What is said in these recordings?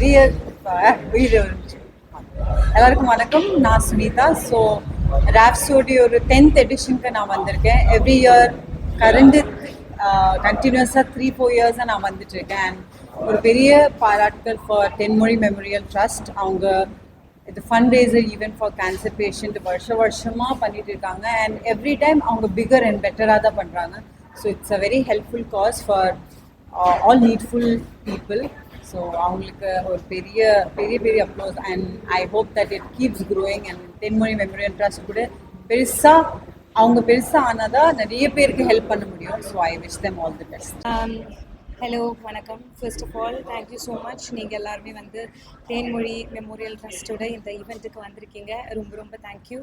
பெரிய வீடு. எல்லாருக்கும் வணக்கம். நான் சுனிதா. ஸோ ராப்சோடி ஒரு 10th எடிஷனுக்கு நான் வந்திருக்கேன். எவ்ரி இயர் கரண்ட் கண்டினியூஸாக 3-4 இயர்ஸாக நான் வந்துட்டுருக்கேன். ஒரு பெரிய பாராட்டுகள் ஃபார் தென்மொழி மெமோரியல் ட்ரஸ்ட். அவங்க இது fund raiser event for cancer patient வருஷமாக பண்ணிட்டு இருக்காங்க. அண்ட் எவ்ரி டைம் அவங்க பிகர் அண்ட் பெட்டராக தான் பண்ணுறாங்க. So it's a very helpful cause for all needful people. ஸோ அவங்களுக்கு ஒரு பெரிய பெரிய பெரிய applause. And I hope that it keeps growing. And Thenmozhi memorial trust கூட அவங்க பெருசாக ஆனால் தான் நிறைய பேருக்கு ஹெல்ப் பண்ண முடியும். So I wish them all the best. Hello, வணக்கம். First of all thank you so much. நீங்கள் எல்லாருமே வந்து தேன்மொழி மெமோரியல் ட்ரஸ்ட்டோட இந்த ஈவெண்ட்டுக்கு வந்திருக்கீங்க. ரொம்ப ரொம்ப தேங்க்யூ.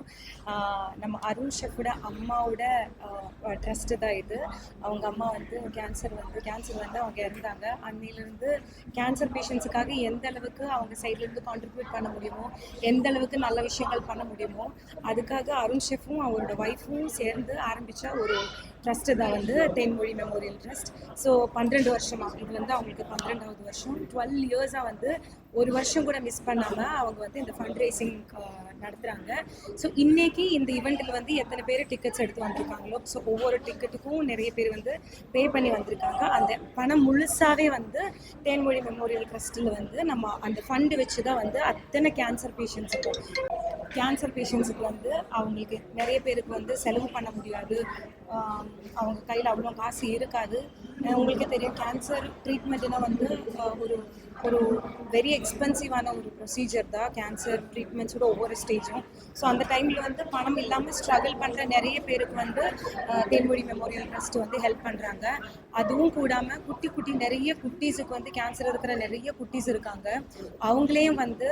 நம்ம அருண் ஷெஃபோட அம்மாவோட ட்ரஸ்ட்டு தான் இது. அவங்க அம்மா வந்து கேன்சர் வந்து அவங்க இருந்தாங்க. அன்னையிலேருந்து கேன்சர் பேஷண்ட்ஸுக்காக எந்த அளவுக்கு அவங்க சைட்லேருந்து கான்ட்ரிபியூட் பண்ண முடியுமோ, எந்த அளவுக்கு நல்ல விஷயங்கள் பண்ண முடியுமோ, அதுக்காக அருண் ஷெஃபும் அவரோட ஒய்ஃபும் சேர்ந்து ஆரம்பித்த ஒரு ட்ரஸ்ட்டு தான் வந்து தேன்மொழி மெமோரியல் ட்ரஸ்ட். ஸோ 12 வருஷமாக இது வந்து அவங்களுக்கு 12வது வருஷம். 12 இயர்ஸாக வந்து ஒரு வருஷம் கூட மிஸ் பண்ணாமல் அவங்க வந்து இந்த ஃபண்ட் ரேசிங் நடத்துகிறாங்க. ஸோ இன்றைக்கி இந்த ஈவெண்ட்டில் வந்து எத்தனை பேர் டிக்கெட்ஸ் எடுத்து வந்திருக்காங்களோ, ஸோ ஒவ்வொரு டிக்கெட்டுக்கும் நிறைய பேர் வந்து பே பண்ணி வந்திருக்காங்க. அந்த பணம் முழுசாகவே வந்து தேன்மொழி மெமோரியல் ட்ரஸ்ட்டில் வந்து நம்ம அந்த ஃபண்டு வச்சு தான் வந்து அத்தனை கேன்சர் பேஷண்ட்ஸுக்கு வந்து அவங்களுக்கு நிறைய பேருக்கு வந்து செலவு பண்ண முடியாது. அவங்க கையில் அவ்வளோ காசு இருக்காது. உங்களுக்கே தெரியும், கேன்சர் ட்ரீட்மெண்ட்னா வந்து ஒரு ஒரு வெரி எக்ஸ்பென்சிவான ஒரு ப்ரொசீஜர் தான் கேன்சர் ட்ரீட்மெண்ட்ஸோட ஒவ்வொரு ஸ்டேஜும். ஸோ அந்த டைமில் வந்து பணம் இல்லாமல் ஸ்ட்ரகிள் பண்ணுற நிறைய பேருக்கு வந்து தேன்மொழி மெமோரியல் ட்ரஸ்ட் வந்து ஹெல்ப் பண்ணுறாங்க. அதுவும் கூடாமல் குட்டி நிறைய குட்டீஸுக்கு வந்து கேன்சர் இருக்கிற நிறைய குட்டீஸ் இருக்காங்க. அவங்களையும் வந்து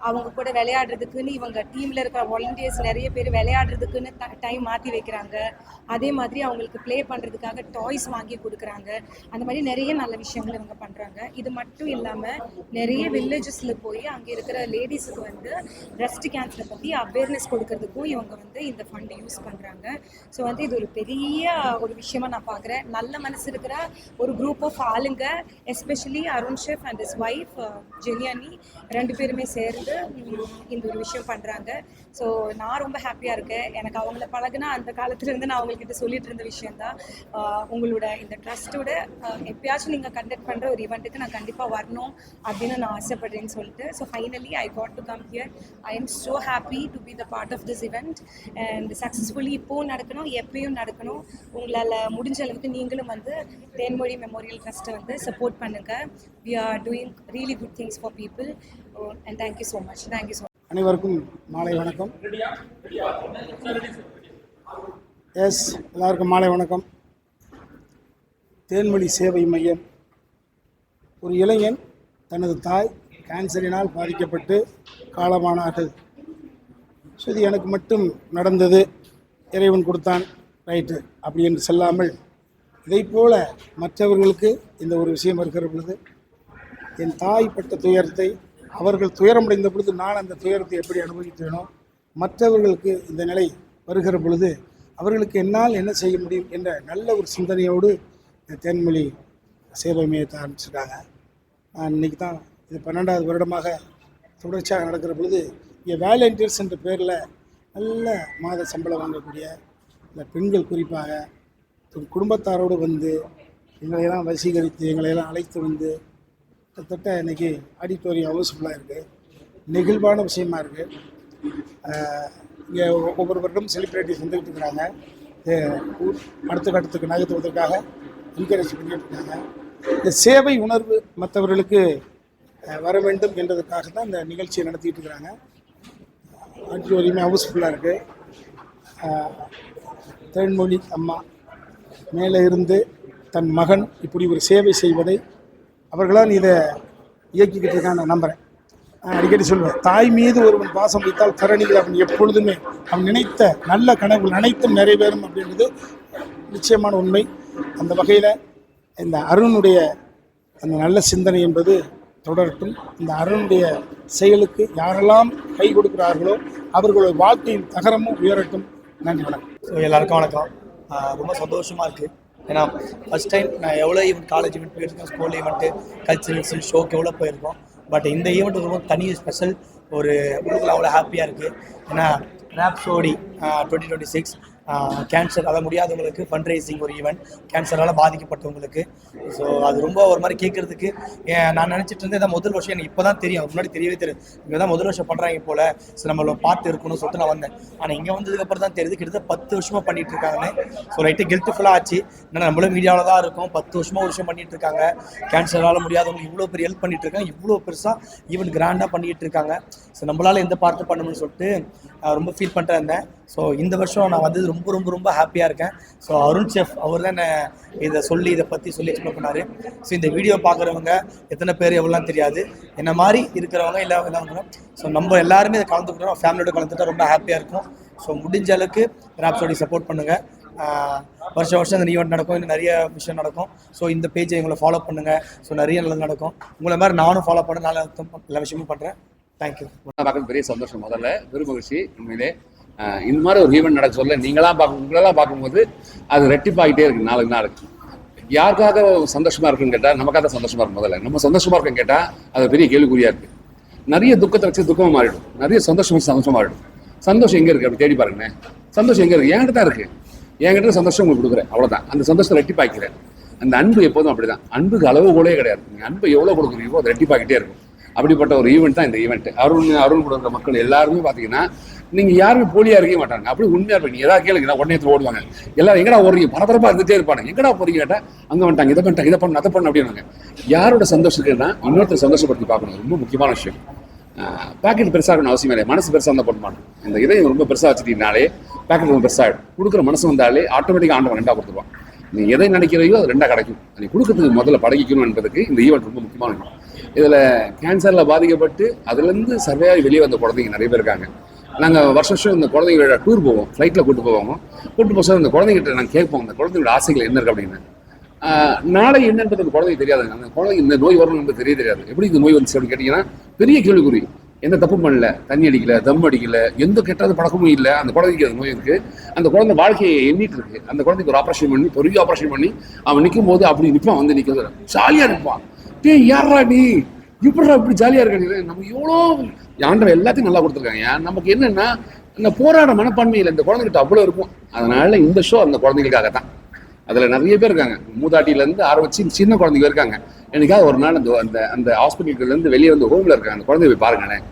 அவங்க கூட விளையாடுறதுக்குன்னு இவங்க டீமில் இருக்கிற வாலண்டியர்ஸ் நிறைய பேர் விளையாடுறதுக்குன்னு டைம் மாற்றி வைக்கிறாங்க. அதே மாதிரி அவங்களுக்கு ப்ளே பண்ணுறதுக்காக டாய்ஸ் வாங்கி கொடுக்குறாங்க. அந்த மாதிரி நிறைய நல்ல விஷயங்கள் இவங்க பண்ணுறாங்க. இது மட்டும் இல்லாமல் நிறைய வில்லேஜஸில் போய் அங்கே இருக்கிற லேடிஸுக்கு வந்து பிரஸ்ட் கேன்சரை பற்றி அவேர்னஸ் கொடுக்கறதுக்கும் இவங்க வந்து இந்த ஃபண்ட் யூஸ் பண்ணுறாங்க. ஸோ வந்து இது ஒரு பெரிய ஒரு விஷயமா நான் பார்க்குறேன். நல்ல மனசு இருக்கிற ஒரு குரூப் ஆஃப் ஆளுங்க, especially Arun chef and his wife ஜெனியானி 2 பேருமே சேர்ந்து இந்த ஒரு விஷயம் பண்ணுறாங்க. ஸோ நான் ரொம்ப ஹாப்பியாக இருக்கேன். எனக்கு அவங்கள பழகுனா அந்த காலத்துலேருந்து நான் அவங்கக்கிட்ட சொல்லிட்டு இருந்த விஷயந்தான், உங்களோட இந்த ட்ரஸ்ட்டோட எப்பயாச்சும் நீங்கள் கண்டக்ட் பண்ணுற ஒரு ஈவெண்ட்டுக்கு நான் கண்டிப்பாக வரணும் அப்படின்னு நான் ஆசைப்படுறேன்னு சொல்லிட்டு. So finally I got to come here. I am so happy to be the part of this event. And successfully இப்போவும் நடக்கணும், எப்பயும் நடக்கணும். உங்களால் முடிஞ்ச அளவுக்கு நீங்களும் வந்து தேன்மொழி மெமோரியல் ட்ரஸ்ட்டை வந்து சப்போர்ட் பண்ணுங்கள். We are doing really good things for people. And thank you so much. Thank you so much. அனைவருக்கும் மாலை வணக்கம். எல்லாருக்கும் மாலை வணக்கம். தேன்மொழி சேவை மையம். ஒரு இளைஞன் தனது தாய் கேன்சரினால் பாதிக்கப்பட்டு காலமானார்கள். ஸோ இது எனக்கு மட்டும் நடந்தது, இறைவன் கொடுத்தான், ரைட்டு அப்படி என்று செல்லாமல், இதைப்போல மற்றவர்களுக்கு இந்த ஒரு விஷயம் இருக்கிற பொழுது, என் தாய் பட்ட துயரத்தை அவர்கள் துயரமடைந்த பொழுது நான் அந்த துயரத்தை எப்படி அனுபவித்தேனோ, மற்றவர்களுக்கு இந்த நிலை வருகிற பொழுது அவர்களுக்கு என்னால் என்ன செய்ய முடியும் என்ற நல்ல ஒரு சிந்தனையோடு இந்த தேன்மொழி சேவை மையத்தை ஆரம்பிச்சிருக்காங்க. நான் இன்றைக்கி தான் இது 12வது வருடமாக தொடர்ச்சியாக நடக்கிற பொழுது இங்கே வேலண்டியர்ஸ் என்ற பேரில் நல்ல மாத சம்பளம் வாங்கக்கூடிய இந்த பெண்கள் குறிப்பாக குடும்பத்தாரோடு வந்து எங்களையெல்லாம் வசீகரித்து எங்களையெல்லாம் அழைத்து வந்து கிட்டத்தட்ட இன்றைக்கி ஆடிட்டோரியம் ஹவுஸ்ஃபுல்லாக இருக்குது. நெகிழ்வான விஷயமா இருக்குது. இங்கே ஒவ்வொரு வருடம் செலிப்ரிட்டிஸ் வந்துக்கிட்டு இருக்கிறாங்க. அடுத்த கட்டத்துக்கு நகர்த்துவதற்காக என்கரேஜ் பண்ணிட்டு இருக்காங்க. இந்த சேவை உணர்வு மற்றவர்களுக்கு வர வேண்டும் என்றதுக்காக தான் இந்த நிகழ்ச்சியை நடத்திட்டு இருக்கிறாங்க. ஆடிட்டோரியமே ஹவுஸ்ஃபுல்லாக இருக்குது. தேன்மொழி அம்மா மேலே இருந்து தன் மகன் இப்படி ஒரு சேவை செய்வதை அவர்களால் இதை இயக்கிக்கிட்டு இருக்கான்னு நான் நம்புகிறேன். அடிக்கடி சொல்லுவேன், தாய் மீது ஒருவன் பாசம் வைத்தால் தரணிகள் அவன் எப்பொழுதுமே அவன் நினைத்த நல்ல கனவுகள் அனைத்தும் நிறைவேறும் அப்படின்றது நிச்சயமான உண்மை. அந்த வகையில் இந்த அருணுடைய அந்த நல்ல சிந்தனை என்பது தொடரட்டும். இந்த அருணுடைய செயலுக்கு யாரெல்லாம் கை கொடுக்கிறார்களோ அவர்களுடைய வாழ்க்கையின் தகரமும் உயரட்டும். நன்றி, வணக்கம். ஸோ எல்லாருக்கும் வணக்கம். ரொம்ப சந்தோஷமாக இருக்குது. ஏன்னா ஃபஸ்ட் டைம் நான் எவ்வளோ ஈவெண்ட், காலேஜ் ஈவெண்ட் போயிருக்கேன், ஸ்கூல் ஈவெண்ட்டு, கல்ச்சுரல்ஸு, ஷோக்கு எவ்வளோ போயிருக்கோம். பட் இந்த ஈவெண்ட் ரொம்ப தனி ஸ்பெஷல். ஒரு உங்களுக்கு அவ்வளோ ஹாப்பியாக இருக்குது. ஏன்னா ராப்சோடி 2026 கேன்சர் அத முடியாதவங்களுக்கு ஃபண்ட் ரைசிங் ஒரு ஈவெண்ட், கேன்சரால் பாதிக்கப்பட்டவங்களுக்கு. ஸோ அது ரொம்ப ஒரு மாதிரி கேட்குறதுக்கு நான் நினச்சிட்டு இருந்தேன் இதான் முதல் வருஷம். எனக்கு இப்போ தான் தெரியும், முன்னாடி தெரியவே தெரியும் இங்கே தான் முதல் வருஷம் பண்ணுறாங்க போல். ஸோ நம்மள பார்த்து இருக்கணும்னு சொல்லிட்டு நான் வந்தேன். ஆனால் இங்கே வந்ததுக்கப்புறம் தான் தெரியுது கிட்டத்தட்ட 10 வருஷமாக பண்ணிட்டு இருக்காங்கன்னு. ஸோ ரைட்டு கில்ட்டுஃபுல்லாக ஆச்சு. ஏன்னா நம்மளும் மீடியாவில் தான் இருக்கோம், 10 வருஷமாக ஒரு விஷயம் பண்ணிட்டு இருக்காங்க. கேன்சரால் முடியாதவங்களுக்கு இவ்வளோ பெரிய ஹெல்ப் பண்ணிட்டு இருக்காங்க, இவ்வளோ பெருசாக ஈவெண்ட் கிராண்டாக பண்ணிட்டு இருக்காங்க. ஸோ நம்மளால் எந்த பார்த்து பண்ணணும்னு சொல்லிட்டு ரொம்ப ஃபீல் பண்ணிட்டு இருந்தேன். ஸோ இந்த வருஷம் நான் வந்தது ரொம்ப ரொம்ப ரொம்ப ஹாப்பியாக இருக்கேன். ஸோ அருண் செஃப் அவர் தான் இதை பற்றி சொல்லி எக்ஸ்பிளைன் பண்ணார். ஸோ இந்த வீடியோ பார்க்குறவங்க எத்தனை பேர் எவ்வளோலாம் தெரியாது, என்ன மாதிரி இருக்கிறவங்க எல்லாம். ஸோ நம்ம எல்லாருமே இதை கலந்துக்கிட்டோம், ஃபேமிலியோட கலந்துக்கிட்டா ரொம்ப ஹாப்பியாக இருக்கும். ஸோ முடிஞ்ச அளவுக்கு ராப்சோடி சப்போர்ட் பண்ணுங்கள். வருஷம் இந்த ஈவெண்ட் நடக்கும், இன்னும் நிறைய விஷயம் நடக்கும். ஸோ இந்த பேஜை எங்களை ஃபாலோ பண்ணுங்கள். ஸோ நிறைய நல்லது நடக்கும். உங்களை மாதிரி நானும் ஃபாலோ பண்ண எல்லா விஷயமும் பண்ணுறேன். தேங்க்யூ. பார்க்கறது பெரிய சந்தோஷம். முதல்ல பெருமகிழ்ச்சி. உண்மையிலே இந்த மாதிரி ஒரு ஈவெண்ட் நடக்க சொல்ல உங்களெல்லாம் பார்க்கும்போது அது ரெட்டிப்பாகிட்டே இருக்கு நாளுக்கு நாளுக்கு. யாருக்காக சந்தோஷமா இருக்குன்னு கேட்டால் நமக்காக தான் சந்தோஷமா இருக்கும். முதல்ல நம்ம சந்தோஷமா இருக்குன்னு கேட்டால் அது பெரிய கேள்விக்குறியா இருக்கு. நிறைய துக்கத்தை வச்சு துக்கமாக மாறிடும், நிறைய சந்தோஷம் வச்சு சந்தோஷமா மாறிடும். சந்தோஷம் எங்கே இருக்குது அப்படி தேடி பாருங்க. சந்தோஷம் எங்கே இருக்குது? என்கிட்ட தான் இருக்குது. என்கிட்ட சந்தோஷம் உங்களுக்கு கொடுக்குறேன், அவ்வளோதான். அந்த சந்தோஷத்தை ரெட்டிப்பாக்கிறேன். அந்த அன்பு எப்போதும் அப்படிதான். அன்புக்கு அளவுகோலே கிடையாது. நீங்கள் அன்பு எவ்வளோ கொடுக்குறீங்களோ அது ரெட்டிப்பாக்கிட்டே இருக்கும். அப்படிப்பட்ட ஒரு ஈவெண்ட் தான் இந்த ஈவெண்ட். அருண் கொடுக்குற மக்கள் எல்லாருமே பார்த்தீங்கன்னா நீங்கள் யாருமே போலியாக இருக்கவே மாட்டாங்க. அப்படி உண்மையாக இருப்பீங்க. ஏதாவது கேளுங்க உடனே ஓடுவாங்க. எல்லாரும் எங்கடா ஓடுறீங்க, பரபரப்பாக இருந்துகிட்டே இருப்பாங்க. எங்கடா போறீங்க கேட்டால் அங்கே வந்துட்டாங்க, இதை பண்ணிட்டாங்க, இதை பண்ண அதை பண்ண அப்படின்னாங்க. யாரோட சந்தோஷத்துக்குன்னா இன்னொருத்தர் சந்தோஷப்படுத்தி பார்க்கணும், ரொம்ப முக்கியமான விஷயம். பேக்கெட் பெருசாக இருக்கணும் அவசியம் இல்லை, மனசு பெருசாக இருந்தால் போட மாட்டோம். இந்த இதயம் ரொம்ப பெருசாக வச்சுட்டீங்கனாலே பேக்கெட் ரொம்ப பெருசாகிடும். கொடுக்குற மனசு வந்தாலே ஆட்டோமேட்டிக்காக ஆண்டவன் 2ஆக கொடுத்துருவான். நீ எதை நினைக்கிறையோ அது 2ஆக கிடைக்கும். நீ கொடுக்கறதுக்கு முதல்ல பழகிக்கணும் என்பதுக்கு இந்த ஈவெண்ட் ரொம்ப முக்கியமான விஷயம். இதில் கேன்சரில் பாதிக்கப்பட்டு அதுலேருந்து சர்வையாக வெளியே வந்த குழந்தைங்க நிறைய பேர் இருக்காங்க. நாங்கள் வருஷம் இந்த குழந்தைங்களோட டூர் போவோம், ஃப்ளைட்டில் கூப்பிட்டு போவோம். கூப்பிட்டு போக அந்த குழந்தைகிட்ட நாங்கள் கேட்போம் அந்த குழந்தைங்களோட ஆசைகள் என்ன இருக்குது அப்படின்னு. நாளை என்னன்றது அந்த குழந்தைக்கு தெரியாதுங்க. அந்த குழந்தைங்க இந்த நோய் வரணும் என்பது தெரியாது. எப்படி இந்த நோய் வந்துச்சு அப்படின்னு கேட்டிங்கன்னா பெரிய கேள்விக்குறி. எந்த தப்பு பண்ணல, தண்ணி அடிக்கல, தம் அடிக்கல, எந்த கெட்டாத பழக்கமும் இல்லை. அந்த குழந்தைக்கு அந்த நோய் இருக்குது. அந்த குழந்தை வாழ்க்கையை எண்ணிட்டு இருக்கு. அந்த குழந்தைக்கு ஒரு ஆப்ரேஷன் பண்ணி, பெரிய ஆப்ரேஷன் பண்ணி அவன் நிற்கும் போது அப்படி நிற்பான், வந்து நிற்கிறது ஜாலியாக நிற்பான். யாரா நீ இப்படா இப்படி ஜாலியாக இருக்க? நமக்கு எவ்வளோ ஆண்டவன் எல்லாத்தையும் நல்லா கொடுத்துருக்காங்க. நமக்கு என்னன்னா இந்த போராட மனப்பான்மையில் இந்த குழந்தைகிட்ட அவ்வளோ இருக்கும். அதனால இந்த ஷோ அந்த குழந்தைகளுக்காக தான். அதில் நிறைய பேர் இருக்காங்க, மூதாட்டிலேருந்து ஆரம்பிச்சு சின்ன குழந்தைங்க இருக்காங்க. எனக்காக ஒரு நாள் அந்த அந்த ஹாஸ்பிட்டல்லேருந்து வெளியே வந்து ஹோமில் இருக்காங்க. அந்த குழந்தைய போய் பாருங்களேன்.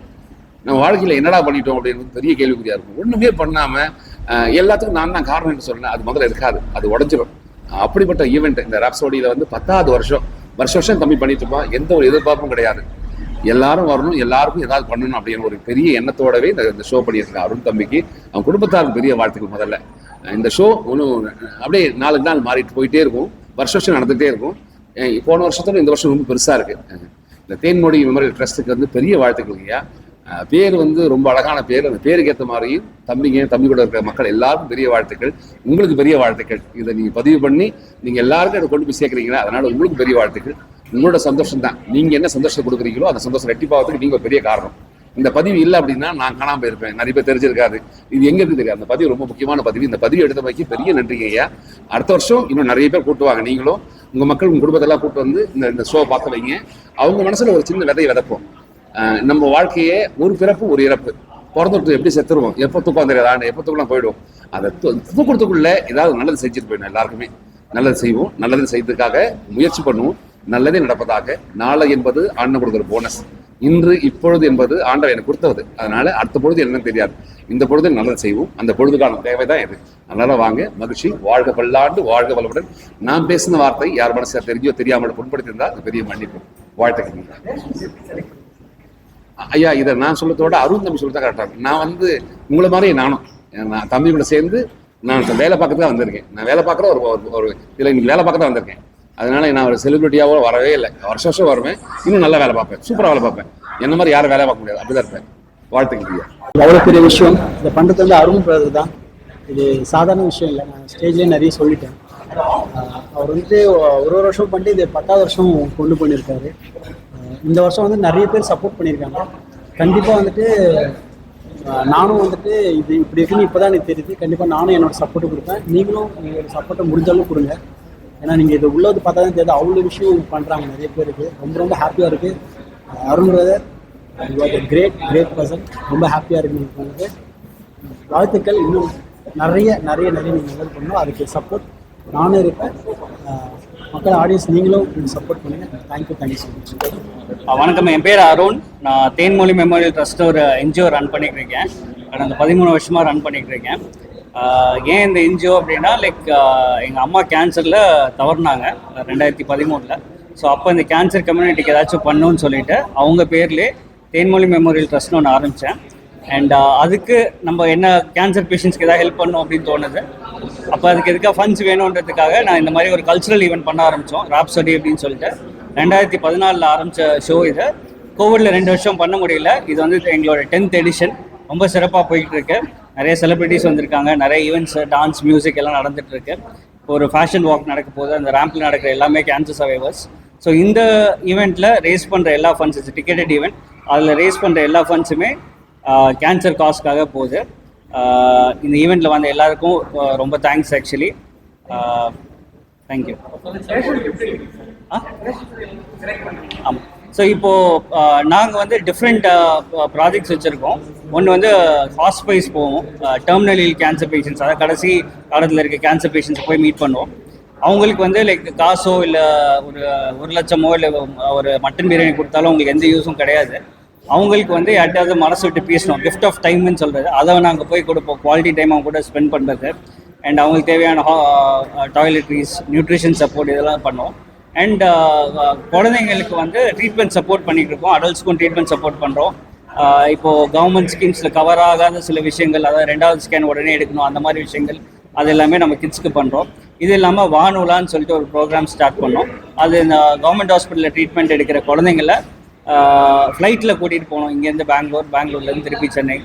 நம்ம வாழ்க்கையில் என்னடா பண்ணிட்டோம் அப்படின்னு பெரிய கேள்விக்குறியாக இருக்கும். ஒன்றுமே பண்ணாமல் எல்லாத்துக்கும் நான் தான் காரணம்னு சொன்னேன், அது முதல்ல இருக்காது, அது உடஞ்சிடும். அப்படிப்பட்ட ஈவெண்ட் இந்த ராப்சோடியில் வந்து 10வது வருஷம் தம்பி பண்ணிட்டு இருப்பான். எந்த ஒரு எதிர்பார்ப்பும் கிடையாது. எல்லாரும் வரணும், எல்லாருக்கும் ஏதாவது பண்ணணும் அப்படின்னு ஒரு பெரிய எண்ணத்தோடவே இந்த ஷோ பண்ணியிருக்காங்க. அருண் தம்பிக்கு அவன் குடும்பத்தாருக்கு பெரிய வாழ்த்துக்கள். முதல்ல இந்த ஷோ ஒன்றும் அப்படியே நாளுக்கு நாள் மாறிட்டு போயிட்டே இருக்கும், வருஷம் நடந்துகிட்டே இருக்கும். போன வருஷத்தோட இந்த வருஷம் ரொம்ப பெருசாக இருக்குது. இந்த தேன்மொழி மெமோரியல் ட்ரஸ்ட்டுக்கு வந்து பெரிய வாழ்த்துக்கள் ஐயா. பேர் வந்து ரொம்ப அழகான பேர். அந்த பேருக்கு ஏற்ற மாதிரியும் தம்பி கூட இருக்கிற மக்கள் எல்லாருக்கும் பெரிய வாழ்த்துக்கள். உங்களுக்கு பெரிய வாழ்த்துக்கள். இதை நீங்கள் பதிவு பண்ணி நீங்கள் எல்லாருக்கும் அதை கொண்டு போய் சேர்க்குறீங்களா, அதனால் உங்களுக்கு பெரிய வாழ்த்துக்கள். உங்களோட சந்தோஷம் தான். நீங்கள் என்ன சந்தோஷம் கொடுக்குறீங்களோ அந்த சந்தோஷம் ரெட்டிப்பாகிறதுக்கு நீங்கள் பெரிய காரணம். இந்த பதிவு இல்லை அப்படின்னா நான் காணாமல் போயிருப்பேன், நிறைய பேர் தெரிஞ்சிருக்காது. இது எங்கே இருக்கு தெரியாது. அந்த பதிவு ரொம்ப முக்கியமான பதிவு. இந்த பதிவு எடுத்த வைக்க பெரிய நன்றிங்க ஐயா. அடுத்த வருஷம் இன்னும் நிறைய பேர் கூட்டுவாங்க. நீங்களும் உங்கள் மக்கள் உங்கள் குடும்பத்தெல்லாம் கூட்டு வந்து இந்த ஷோ பார்க்க வைங்க. அவங்க மனசில் ஒரு சின்ன விதையை விதைப்போம். நம்ம வாழ்க்கையே ஒரு பிறப்பு ஒரு இறப்பு. பிறந்துட்டு எப்படி செத்துருவோம், எப்போ தூக்கம் தெரியாது, எப்போ தூக்கலாம் போயிடுவோம். அதை தூக்கத்துக்குள்ள ஏதாவது நல்லது செஞ்சுட்டு போயிடும். எல்லாருக்குமே நல்லது செய்வோம், நல்லது செய்யறதுக்காக முயற்சி பண்ணுவோம். நல்லதே நடப்பதாக. நாளை என்பது ஆண்டவன் கொடுக்குற போனஸ். இன்று இப்பொழுது என்பது ஆண்டவன் எனக்கு கொடுத்தது. அதனால அடுத்த பொழுது என்னன்னு தெரியாது. இந்த பொழுது நல்லது செய்வோம். அந்த பொழுதுக்கான தேவைதான் இது. அதனால வாங்க, மகிழ்ச்சி, வாழ்க பல்லாண்டு, வாழ்க வளமுடன். நான் பேசின வார்த்தை யார் மனசை தெரிஞ்சோ தெரியாமல் புண்படுத்தியிருந்தா அது பெரிய மன்னிப்பு. வாழ்த்துக்கள் ஐயா. இதை நான் சொல்லத்தோட அருண் தம்பி சொல்லத்தான் கரெக்டாக. நான் வந்து உங்களை மாதிரியே நான் தம்பி கூட சேர்ந்து நான் வேலை பார்க்கறதுக்கு வந்திருக்கேன். நான் வேலை பார்க்குற ஒரு இதில் இன்னைக்கு வேலை பார்க்க தான் வந்திருக்கேன். அதனால நான் ஒரு செலிபிரிட்டியாவோ வரவே இல்லை. வருஷம் வருவேன், இன்னும் நல்லா வேலை பார்ப்பேன், சூப்பராக வேலை பார்ப்பேன். என்ன மாதிரி யாரும் வேலை பார்க்க முடியாது, அப்படிதான் இருப்பேன். வாழ்த்துக்கள். அவ்வளோ பெரிய விஷயம் இதை பண்ணுறது வந்து அருண் பிரதர் தான். இது சாதாரண விஷயம் இல்லை. நான் ஸ்டேஜ்லேயே நிறைய சொல்லிட்டேன். அவர் வந்துட்டு ஒரு வருஷம் பண்ணிட்டு இது 10வது வருஷம் கொண்டு பண்ணியிருக்காரு. இந்த வருஷம் வந்து நிறைய பேர் சப்போர்ட் பண்ணியிருக்காங்க. கண்டிப்பாக வந்துட்டு நானும் வந்துட்டு இது இப்படி இருக்குன்னு இப்போ தான் எனக்கு தெரியுது. கண்டிப்பாக நானும் என்னோடய சப்போர்ட்டு கொடுப்பேன். நீங்களும் உங்களோட சப்போர்ட்டை முடிஞ்சாலும் கொடுங்க. ஏன்னா நீங்கள் இது உள்ளது பார்த்தா தான் தெரியுது, அவ்வளோ விஷயம் பண்ணுறாங்க நிறைய பேருக்கு. ரொம்ப ரொம்ப ஹாப்பியாக இருக்குது. Arun brother great person. ரொம்ப ஹாப்பியாக இருக்கு நீங்கள் பண்ணது. வாழ்த்துக்கள். இன்னும் நிறைய நிறைய நிறைய நீங்கள் நல்லது பண்ணணும். அதுக்கு சப்போர்ட் நானும் இருப்பேன். மக்கள் ஆடியன்ஸ் நீங்களும் சப்போர்ட் பண்ணுங்கள். Thank you so much. வணக்கம், என் பேர் அருண். நான் தேன்மொழி மெமோரியல் ட்ரஸ்ட் ஒரு என்ஜிஓ ரன் பண்ணிட்டு இருக்கேன். கடந்த 13 வருஷமாக ரன் பண்ணிட்டு இருக்கேன். ஏன் இந்த என்ஜிஓ அப்படின்னா எங்கள் அம்மா கேன்சரில் தவறுனாங்க 2013. ஸோ அப்போ இந்த கேன்சர் கம்யூனிட்டிக்கு ஏதாச்சும் பண்ணணும்னு சொல்லிட்டு அவங்க பேர்லேயே தேன்மொழி மெமோரியல் ட்ரஸ்ட்னு ஒன்று ஆரம்பித்தேன். அண்ட் அதுக்கு நம்ம என்ன கேன்சர் பேஷண்ட்ஸ்க்கு எதாவது ஹெல்ப் பண்ணணும் அப்படின்னு தோணுது. அப்போ அதுக்கு எதுக்காக ஃபண்ட்ஸ் வேணுன்றதுக்காக நான் இந்த மாதிரி ஒரு கல்ச்சுரல் ஈவெண்ட் பண்ண ஆரம்பித்தோம், ராப்சோடி அப்படின்னு சொல்லிட்டு. 2014 ஆரம்பித்த ஷோ இது. கோவிடில் 2 வருஷம் பண்ண முடியல. இது வந்து எங்களோட 10th எடிஷன். ரொம்ப சிறப்பாக போயிட்டு இருக்கு. நிறைய செலிபிரிட்டிஸ் வந்திருக்காங்க, நிறைய ஈவெண்ட்ஸ், டான்ஸ், மியூசிக் எல்லாம் நடந்துட்டு இருக்கு. ஒரு ஃபேஷன் வாக் நடக்க போகுது. அந்த ரேம்பில் நடக்கிற எல்லாமே கேன்சர் சர்வைவர்ஸ். ஸோ இந்த ஈவெண்ட்டில் ரேஸ் பண்ணுற எல்லா ஃபண்ட்ஸ், இட்ஸ் டிக்கெட்டட் ஈவெண்ட், அதில் ரேஸ் பண்ணுற எல்லா ஃபண்ட்ஸுமே கேன்சர் காஸ்க்காக போகுது. இந்த ஈவெண்ட்டில் வந்த எல்லாருக்கும் ரொம்ப தேங்க்ஸ் ஆக்சுவலி. தேங்க்யூ. ஆமாம். ஸோ இப்போது நாங்கள் வந்து டிஃப்ரெண்ட் ப்ராஜெக்ட்ஸ் வச்சுருக்கோம். ஒன்று வந்து ஹாஸ்பைஸ் போவோம், டெர்மினல் கேன்சர் பேஷண்ட்ஸ், அதாவது கடைசி காலத்தில் இருக்க கேன்சர் பேஷண்ட்ஸை போய் மீட் பண்ணுவோம். அவங்களுக்கு வந்து காசோ இல்லை ஒரு 1 லட்சமோ இல்லை ஒரு மட்டன் பிரியாணி கொடுத்தாலும் அவங்களுக்கு எந்த யூஸும் கிடையாது. அவங்களுக்கு வந்து யார்ட்டாவது மனசு விட்டு பேசணும், கிஃப்ட் ஆஃப் டைம்னு சொல்கிறது, அதை நாங்கள் போய் கொடுப்போம். குவாலிட்டி டைம் அவங்க கூட ஸ்பெண்ட் பண்ணுறது. அண்ட் அவங்களுக்கு தேவையான டாய்லெட்ரிஸ், நியூட்ரிஷன் சப்போர்ட் இதெல்லாம் பண்ணுவோம். அண்ட் குழந்தைங்களுக்கு வந்து ட்ரீட்மெண்ட் சப்போர்ட் பண்ணிகிட்டு இருக்கோம். அடல்ட்ஸ்க்கும் ட்ரீட்மெண்ட் சப்போர்ட் பண்ணுறோம். இப்போது கவர்மெண்ட் ஸ்கீம்ஸில் கவர் ஆகாத சில விஷயங்கள், அதாவது 2வது ஸ்கேன் உடனே எடுக்கணும், அந்த மாதிரி விஷயங்கள் அது எல்லாமே நம்ம கிட்ஸ்க்கு பண்ணுறோம். இது இல்லாமல் வானுலான்னு சொல்லிட்டு ஒரு ப்ரோக்ராம் ஸ்டார்ட் பண்ணோம். அது இந்த கவர்மெண்ட் ஹாஸ்பிட்டலில் ட்ரீட்மெண்ட் எடுக்கிற குழந்தைங்கள ஃப்ளைட்டில் கூட்டிகிட்டு போனோம். இங்கேருந்து பெங்களூர்லேருந்து திருப்பி சென்னை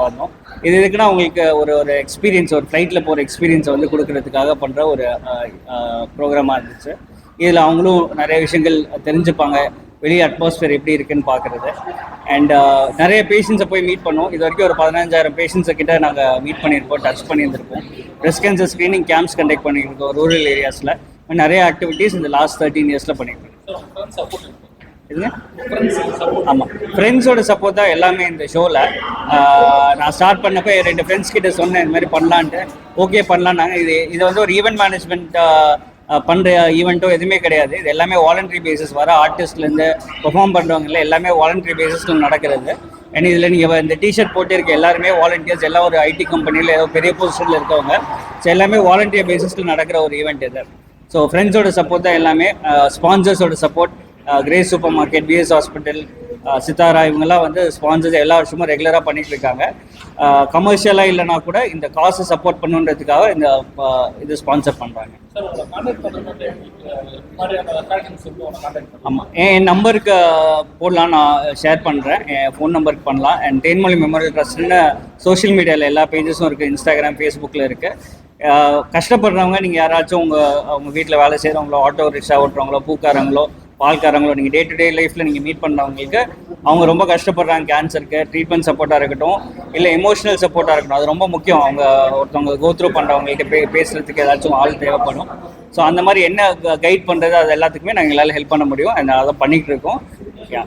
வந்தோம். இது எதுக்குன்னா அவங்களுக்கு ஒரு எக்ஸ்பீரியன்ஸ், ஒரு ஃப்ளைட்டில் போகிற எக்ஸ்பீரியன்ஸை வந்து கொடுக்கறதுக்காக பண்ணுற ஒரு ப்ரோக்ராமாக இருந்துச்சு. இதில் அவங்களும் நிறைய விஷயங்கள் தெரிஞ்சுப்பாங்க, வெளியே அட்மாஸ்பியர் எப்படி இருக்குன்னு பார்க்குறது. அண்ட் நிறைய பேஷண்ட்ஸை போய் மீட் பண்ணோம். இது வரைக்கும் ஒரு 15,000 பேஷண்ட்ஸை கிட்ட நாங்கள் மீட் பண்ணியிருக்கோம், டச் பண்ணியிருந்திருக்கோம். Breast cancer screening camps conduct பண்ணியிருக்கோம் ரூரல் ஏரியாஸில். நிறைய ஆக்டிவிட்டீஸ் இந்த லாஸ்ட் 13 இயர்ஸில் பண்ணியிருக்கோம். இதுங்க ஆமாம், ஃப்ரெண்ட்ஸோட சப்போர்ட் தான் எல்லாமே இந்த ஷோவில். நான் ஸ்டார்ட் பண்ணப்போ 2 ஃப்ரெண்ட்ஸ் கிட்ட சொன்னேன் இந்த மாதிரி பண்ணலான்ட்டு. ஓகே பண்ணலான்னாங்க. இது வந்து ஒரு ஈவெண்ட் மேனேஜ்மெண்ட் பண்ணுற ஈவெண்ட்டோ எதுவுமே கிடையாது. இது எல்லாமே வாலண்டரி பேசிஸ். வர ஆர்டிஸ்ட்லேருந்து பெர்ஃபார்ம் பண்ணுறவங்கள எல்லாமே வாலண்டரி பேசிஸில் நடக்கிறது. அண்ட் இதில் நீங்கள் இந்த டிஷர்ட் போட்டு இருக்க எல்லாருமே வாலண்டியர்ஸ், எல்லாம் ஒரு ஐடி கம்பெனியில் ஏதோ பெரிய பொசிஷனில் இருக்கவங்க. ஸோ எல்லாமே வாலண்டியர் பேசிஸில் நடக்கிற ஒரு ஈவெண்ட் இது. ஸோ ஃப்ரெண்ட்ஸோட சப்போர்ட் தான் எல்லாமே. ஸ்பான்சர்ஸோட support, Grace supermarket, PS hospital, Sitara, இவங்கெல்லாம் வந்து ஸ்பான்சர்ஸ் எல்லா வருஷமும் ரெகுலராக பண்ணிட்டு இருக்காங்க. கமர்ஷியலாக இல்லைனா கூட இந்த காசை சப்போர்ட் பண்ணுன்றதுக்காக இந்த இது ஸ்பான்சர் பண்ணுறாங்க. ஆமாம், என் நம்பருக்கு போடலாம், நான் ஷேர் பண்ணுறேன். என் ஃபோன் நம்பருக்கு பண்ணலாம். அண்ட் தேன்மொழி மெமோரியல் ட்ரஸ்ட்னு சோஷியல் மீடியாவில் எல்லா பேஜஸும் இருக்குது. இன்ஸ்டாகிராம், ஃபேஸ்புக்கில் இருக்குது. கஷ்டப்படுறவங்க, நீங்கள் யாராச்சும் அவங்க வீட்டில் வேலை செய்கிறவங்களோ, ஆட்டோ ரிக்ஷா ஓட்டுறவங்களோ, பூக்காரங்களோ, பால்காரங்களோ, நீங்கள் டே டு டே லைஃப்பில் நீங்கள் மீட் பண்ணுறவங்களுக்கு அவங்க ரொம்ப கஷ்டப்படுறாங்க கேன்சருக்கு, ட்ரீட்மெண்ட் சப்போர்ட்டாக இருக்கட்டும், இல்லை எமோஷனல் சப்போர்ட்டாக இருக்கட்டும், அது ரொம்ப முக்கியம். அவங்க ஒருத்தவங்க கோத்ரூ பண்ணுறவங்களுக்கு பேசுகிறதுக்கு ஏதாச்சும் ஆள் தேவைப்படும். ஸோ அந்த மாதிரி என்ன கைட் பண்ணுறது, அது எல்லாத்துக்குமே நாங்கள் எங்களால் ஹெல்ப் பண்ண முடியும். அதை பண்ணிகிட்டு இருக்கோம். யா.